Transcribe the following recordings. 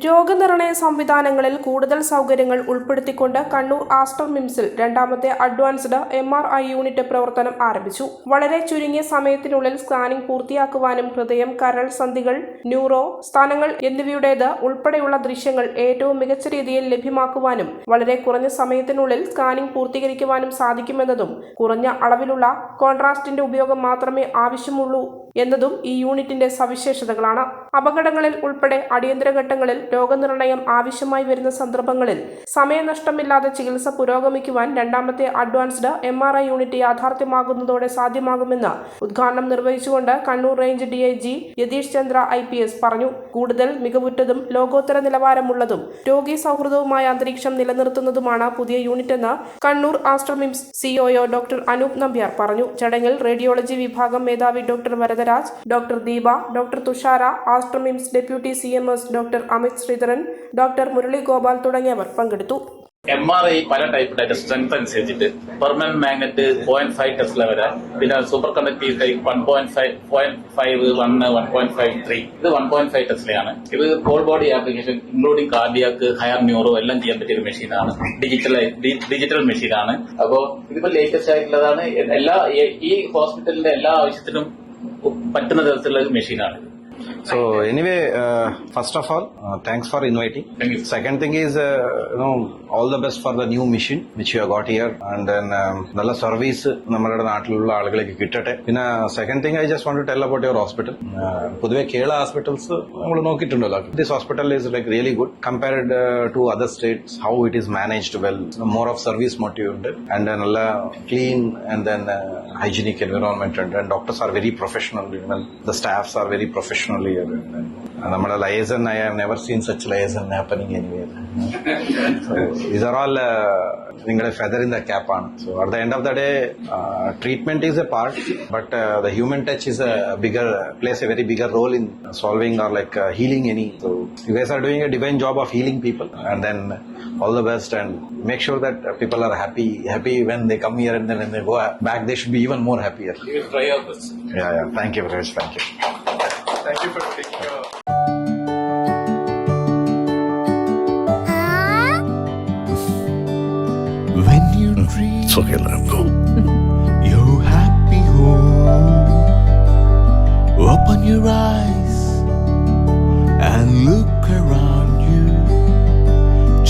രോഗനിർണയ സംവിധാനങ്ങളിൽ കൂടുതൽ സൗകര്യങ്ങൾ ഉൾപ്പെടുത്തിക്കൊണ്ട് കണ്ണൂർ ആസ്റ്റർ മിംസിൽ രണ്ടാമത്തെ അഡ്വാൻസ്ഡ് MRI യൂണിറ്റ് പ്രവർത്തനം ആരംഭിച്ചു. വളരെ ചുരുങ്ങിയ സമയത്തിനുള്ളിൽ സ്കാനിംഗ് പൂർത്തിയാക്കുവാനും ഹൃദയം, കരൾ, സന്ധികൾ, ന്യൂറോ സ്ഥാനങ്ങൾ എന്നിവയുടേത് ഉൾപ്പെടെയുള്ള ദൃശ്യങ്ങൾ ഏറ്റവും മികച്ച രീതിയിൽ ലഭ്യമാക്കുവാനും വളരെ കുറഞ്ഞ സമയത്തിനുള്ളിൽ സ്കാനിംഗ് പൂർത്തീകരിക്കുവാനും സാധിക്കുമെന്നതും കുറഞ്ഞ അളവിലുള്ള കോൺട്രാസ്റ്റിന്റെ ഉപയോഗം മാത്രമേ ആവശ്യമുള്ളൂ എന്നതും ഈ യൂണിറ്റിന്റെ സവിശേഷതകളാണ്. അപകടങ്ങളിൽ ഉൾപ്പെടെ അടിയന്തര ഘട്ടങ്ങളിൽ രോഗനിർണയം ആവശ്യമായി വരുന്ന സന്ദർഭങ്ങളിൽ സമയനഷ്ടമില്ലാതെ ചികിത്സ പുരോഗമിക്കുവാൻ രണ്ടാമത്തെ അഡ്വാൻസ്ഡ് MRI യൂണിറ്റ് യാഥാർത്ഥ്യമാകുന്നതോടെ സാധ്യമാകുമെന്ന് ഉദ്ഘാടനം നിർവഹിച്ചുകൊണ്ട് Kannur range DIG Yatheesh Chandra IPS പറഞ്ഞു. കൂടുതൽ മികവുറ്റതും ലോകോത്തര നിലവാരമുള്ളതും രോഗി സൗഹൃദവുമായ അന്തരീക്ഷം നിലനിർത്തുന്നതുമാണ് പുതിയ യൂണിറ്റെന്ന് കണ്ണൂർ ആസ്റ്റർ മിംസ് COO ഡോക്ടർ അനൂപ് നമ്പ്യാർ പറഞ്ഞു. ചടങ്ങിൽ റേഡിയോളജി വിഭാഗം മേധാവി doctor Varadaraj, doctor Deepa, doctor Thushara, Aster MIMS deputy CMS doctor Amit Sreedharan, doctor Murali Gopal തുടങ്ങിയവർ പങ്കെടുത്തു. MRI പല ടൈപ്പ് സ്ട്രെങ്ത് അനുസരിച്ചിട്ട് പെർമനന്റ് മാഗ്നറ്റ് 0.5 ടെസ്ല വരെ, പിന്നെ സൂപ്പർ കണ്ടക്ടീവ് ടൈപ്പ് 1.5, 1, 1.53, ഇത് 1.5 ടെസ്ലയാണ്. ഇത് whole body application including cardiac, higher neuro എല്ലാം ചെയ്യാൻ പറ്റിയ ഒരു മെഷീനാണ്. ഡിജിറ്റൽ മെഷീനാണ്. അപ്പോൾ ഇതിപ്പോ ലേറ്റസ്റ്റ് ആയിട്ടുള്ളതാണ്. ഈ ഹോസ്പിറ്റലിന്റെ എല്ലാ ആവശ്യത്തിനും പറ്റുന്ന തരത്തിലുള്ള ഒരു മെഷീനാണ്. So anyway, first of all, thanks for inviting. Thank you. Second thing is, all the best for the new mission which you have got here, and then nalla service നമ്മുടെ നാട്ടിലുള്ള ആളുകൾക്ക് കിട്ടട്ടെ. പിന്നെ second thing I just want to tell about your hospital. പൊതുവെ Kerala hospitals നമ്മൾ നോക്കിയിട്ടുണ്ടല്ലോ. This hospital is like really good compared to other states. How it is managed well, more of service motive ഉണ്ട്, and then നല്ല clean and then hygienic environment, and doctors are very professional. The staffs are very professional. നമ്മുടെ liaison, I have never seen such liaison happening anywhere. So these are all നിങ്ങളുടെ feather in the cap ആണ്. So at the end of the day, treatment is a part, but the human touch is plays a very bigger role in solving or like healing any. So you guys are doing a divine job of healing people, and then all the best, and make sure that people are happy when they come here, and then when they go back they should be even more happier. We will try our best. Yeah. Thank you very much. Thank you. Thank you for taking your... When you dream, it's okay, let him go. Your happy home. Open your eyes and look around you.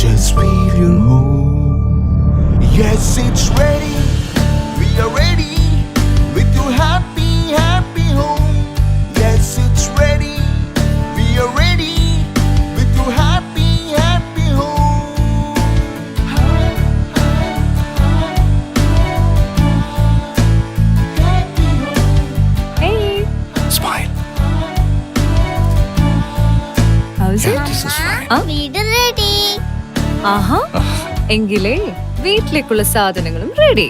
Just feel your home. Yes, it's ready. We are ready with your happy home. Yes, it's ready. We are ready with your happy home. Hey, Smile. how's Yeah, it? this is fine. വീട് ready. ആഹാ, എങ്കിലേ വീട്ടിലേക്കുള്ള സാധനങ്ങളും ready.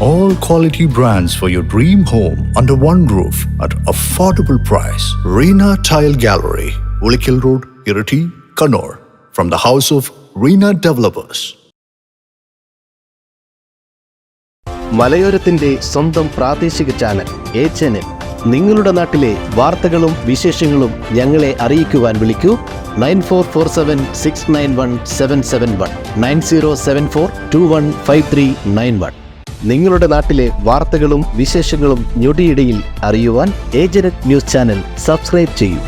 All quality brands for your dream home under one roof at affordable price. Reena Tile Gallery, Ulikil Road, Irati, Kannur. From the house of Reena Developers. മലയോരത്തിന്റെ സ്വന്തം പ്രാദേശിക channel HNN. നിങ്ങളുടെ നാട്ടിലെ വാർത്തകളും വിശേഷങ്ങളും ഞങ്ങളെ അറിയിക്കുവാൻ വിളിക്കൂ 9447691771 9074215391. നിങ്ങളുടെ നാട്ടിലെ വാർത്തകളും വിശേഷങ്ങളും ഞൊടിയിടയിൽ അറിയുവാൻ ഏജനറ്റ് ന്യൂസ് ചാനൽ സബ്സ്ക്രൈബ് ചെയ്യൂ.